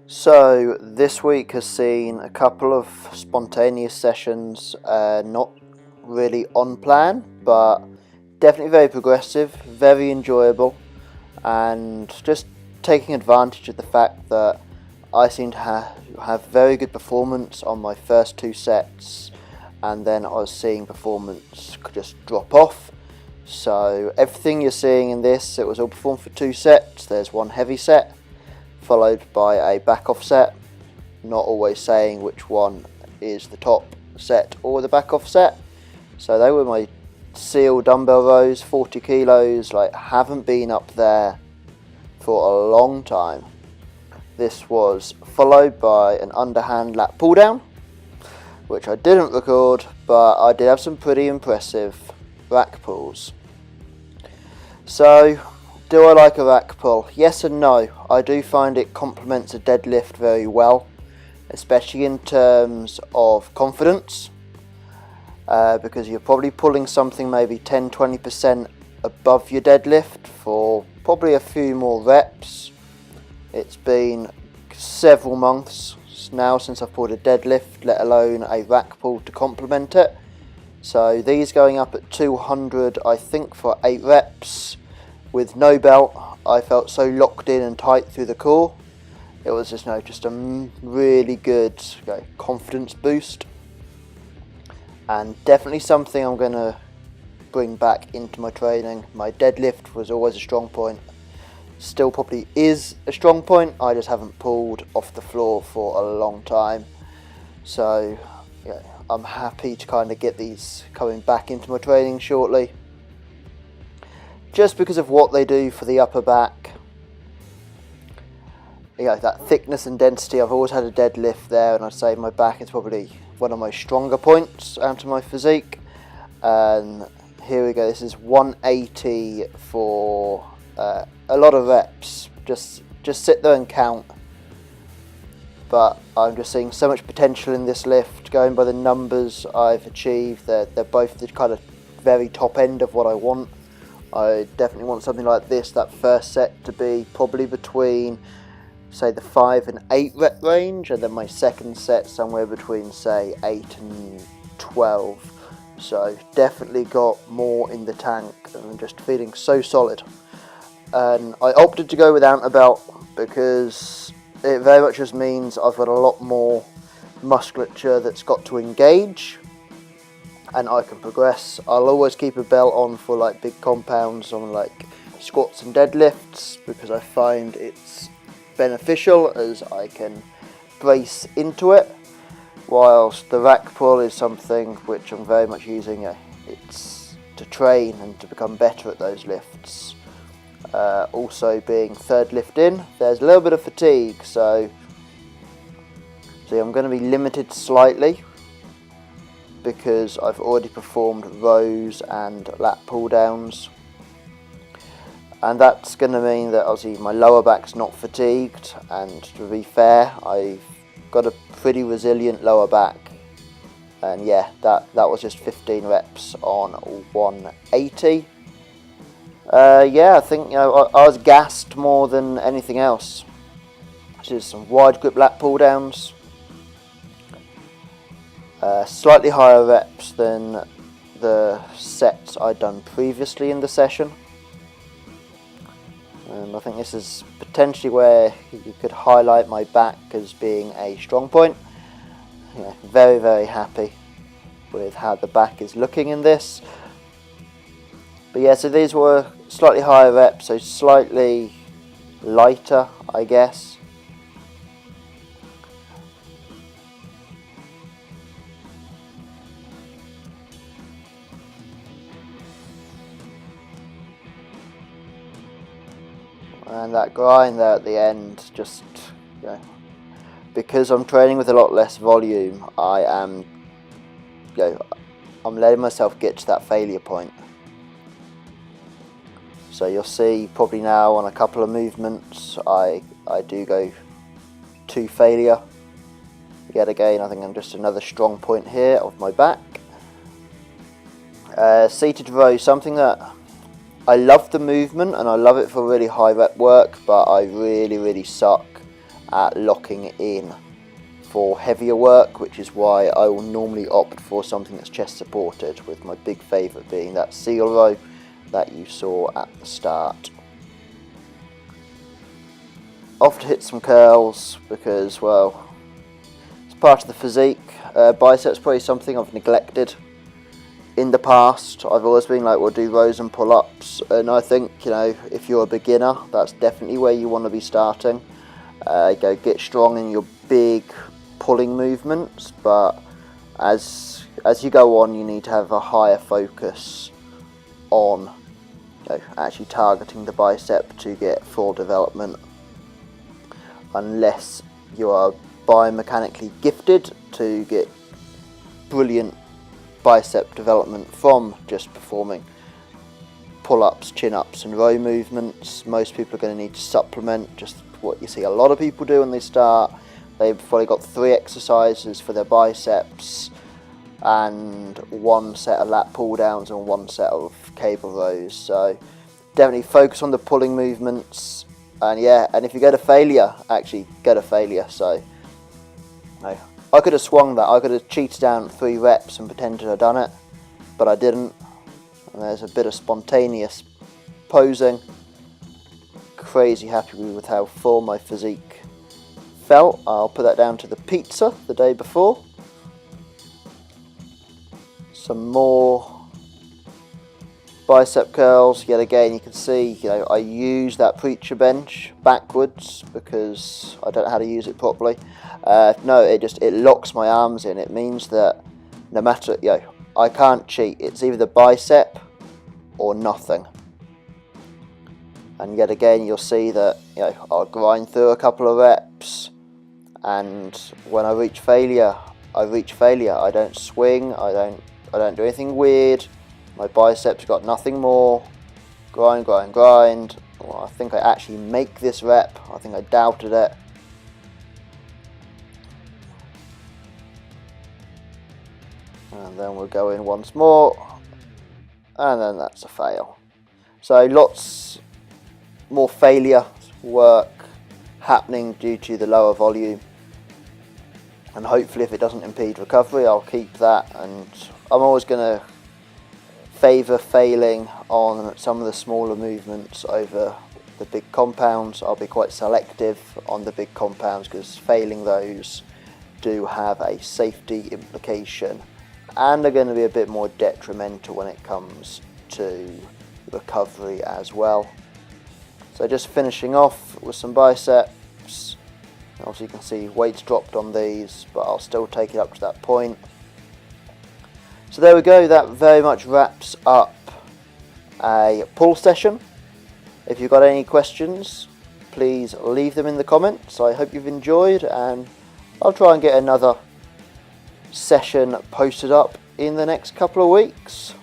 So this week has seen a couple of spontaneous sessions, not really on plan, but definitely very progressive, very enjoyable, and just taking advantage of the fact that I seem to have very good performance on my first two sets, and then I was seeing performance just drop off. So everything you're seeing in this, it was all performed for two sets. There's one heavy set, followed by a back off set, not always saying which one is the top set or the back off set. So they were my seal dumbbell rows, 40 kilos, haven't been up there for a long time. This was followed by an underhand lat pull down, which I didn't record, but I did have some pretty impressive rack pulls. So, do I like a rack pull? Yes and no. I do find it complements a deadlift very well, especially in terms of confidence, because you're probably pulling something maybe 10-20% above your deadlift for probably a few more reps. It's been several months now since I've pulled a deadlift, let alone a rack pull to complement it. So these going up at 200, I think, for 8 reps with no belt. I felt so locked in and tight through the core. It was just a really good confidence boost, and definitely something I'm going to bring back into my training. My deadlift was always a strong point, still probably is a strong point. I just haven't pulled off the floor for a long time. So yeah, I'm happy to kind of get these coming back into my training shortly, just because of what they do for the upper back. That thickness and density. I've always had a deadlift there, and I'd say my back is probably one of my stronger points out of my physique. And here we go, this is 180 for a lot of reps. Just sit there and count. But I'm just seeing so much potential in this lift. Going by the numbers I've achieved, they're both the kind of very top end of what I want. I definitely want something like this, that first set, to be probably between, say, the 5 and 8 rep range, and then my second set somewhere between, say, 8 and 12. So definitely got more in the tank, and I'm just feeling so solid. And I opted to go without a belt because it very much just means I've got a lot more musculature that's got to engage, and I can progress. I'll always keep a belt on for big compounds on squats and deadlifts, because I find it's beneficial as I can brace into it, whilst the rack pull is something which I'm very much using it's to train and to become better at those lifts. Also, being third lift in, there's a little bit of fatigue, so I'm going to be limited slightly because I've already performed rows and lat pull downs, and that's going to mean that obviously my lower back's not fatigued. And to be fair, I've got a pretty resilient lower back, and yeah, that was just 15 reps on 180. I think I was gassed more than anything else. Just some wide grip lat pull downs, slightly higher reps than the sets I'd done previously in the session, and I think this is potentially where you could highlight my back as being a strong point. Very, very happy with how the back is looking in this. But yeah, so these were slightly higher reps, so slightly lighter, I guess. And that grind there at the end, just because I'm training with a lot less volume, I'm letting myself get to that failure point. So you'll see probably now on a couple of movements I do go to failure. Yet again, I think I'm just another strong point here of my back. Seated row, something that I love the movement and I love it for really high rep work, but I really suck at locking in for heavier work, which is why I will normally opt for something that's chest supported, with my big favourite being that seal row that you saw at the start. Off to hit some curls because, well, it's part of the physique. Biceps probably something I've neglected in the past. I've always been like, we'll do rows and pull-ups, and I think, you know, if you're a beginner, that's definitely where you want to be starting. Go get strong in your big pulling movements, but as you go on, you need to have a higher focus on, you know, actually targeting the bicep to get full development, unless you are biomechanically gifted to get brilliant bicep development from just performing pull-ups, chin-ups and row movements. Most people are going to need to supplement just what you see a lot of people do when they start. They've probably got 3 exercises for their biceps and 1 set of lat pull downs and 1 set of cable rows. So definitely focus on the pulling movements, and yeah, and if you go to failure, actually go to failure. So no, I could have swung that. I could have cheated down 3 reps and pretended I'd done it, but I didn't. And there's a bit of spontaneous posing. Crazy happy with how full my physique felt. I'll put that down to the pizza the day before. Some more bicep curls. Yet again, you can see, you know, I use that preacher bench backwards because I don't know how to use it properly. No, it locks my arms in. It means that no matter, you know, I can't cheat. It's either the bicep or nothing. And yet again, you'll see that, you know, I'll grind through a couple of reps, and when I reach failure, I reach failure. I don't swing. I don't do anything weird. My biceps got nothing more. Grind, grind, grind. Well, I think I actually make this rep. I think I doubted it. And then we'll go in once more, and then that's a fail. So lots more failure work happening due to the lower volume, and hopefully if it doesn't impede recovery, I'll keep that. And I'm always going to favour failing on some of the smaller movements over the big compounds. I'll be quite selective on the big compounds because failing those do have a safety implication and are going to be a bit more detrimental when it comes to recovery as well. So just finishing off with some biceps. Obviously you can see weights dropped on these, but I'll still take it up to that point. So there we go, that very much wraps up a pull session. If you've got any questions, please leave them in the comments. I hope you've enjoyed, and I'll try and get another session posted up in the next couple of weeks.